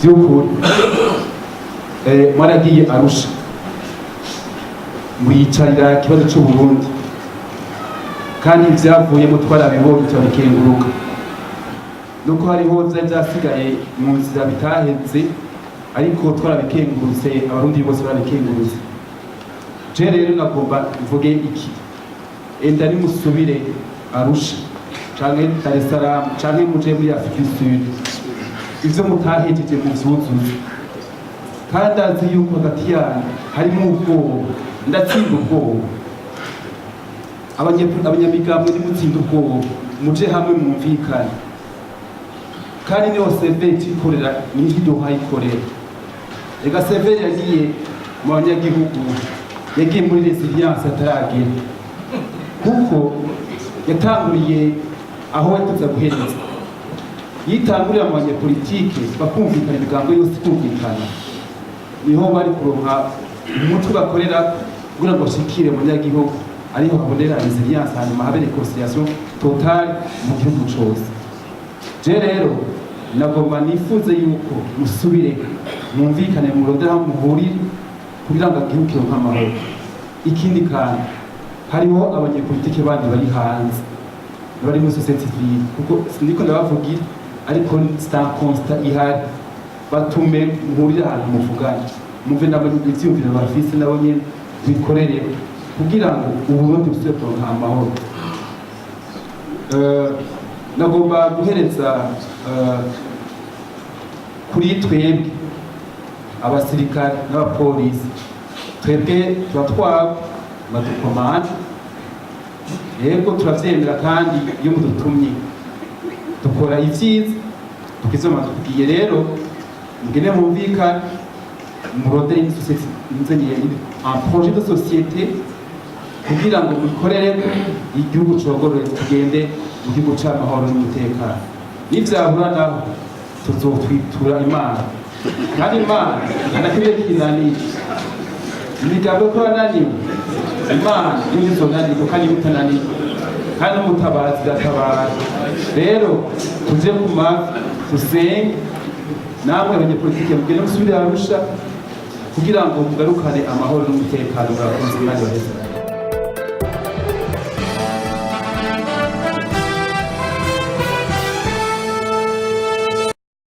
by'ukuri mwaragiye Arusha mwicarira ikibazo cy'u Burundi kandi ivyavuyemo twarabibonye turabikenguruka nuko hariho byasigaye mu nzira bitaheze ariko twarabikengurutse abarundi bose barabikengurutse je rero nagomba mvuge iki enda nimusubire Arusha canke Dar es Salaam canke muje muri Afrika du Sud ivyo mutahejeje mu vyuzuzo kandi azi yuko hagati yanyu harimo ubwoba ndatsinda ubwoba abanyamigambwe nimutsinda ubwoba muje hamwe mwumvikane kandi niho severi ikorera nihidoha ikorera ega severi yagiye mu banyagihugu yagiye muri resilience ataragera kuko yatanguriye aho yatuza guhereza yitangurira mu banyapolitike bakumvikana imigambo yose ikumvikana niho bari kuronka umutwe bakorera kugira ngo bashikire mu banyagihugu ariho habonera resilience hanyuma habe reconciliation totale mu gihugu cose je rero nagomba nifuze yuko musubire mwumvikane murondera aho muhurire kugira ngo igihugu kironke amahoro ikindi kandi hariho abanyepolitike bandi bari hanze bari muri société civile kuko ndiko ndabavugira ariko c'est constat ihari batume muhurira ahantu muvugane muve n'ivyumviro bafise nabo nyene bikorere kugira ngo uburundi busubire kuronka amahoro nagomba guhereza kuri twebwe abasirikare n'abapolisi twebwe turatwagwa badukomanda yego turavyemera kandi iyo mudutumye dukora ivyiza tukizoma tubwiye rero mugene mumvikane murondere un projet de société kugira ngo mukorere igihugu cogorore tugende mu gihugu c'amahoro n'umutekano nivyahura naho tuzotwitura Imana kandi Imana nanakibiye kinaniye imigabo ko ananiwe Imana n'izonaniwe kandi mutananiwe kandi umutabazi gatabara rero tuje kuma tusenge namwe abanyepolitike mugende musubire Arusha kugira ngo mugarukane amahoro n'umutekano murakoze kandi baheze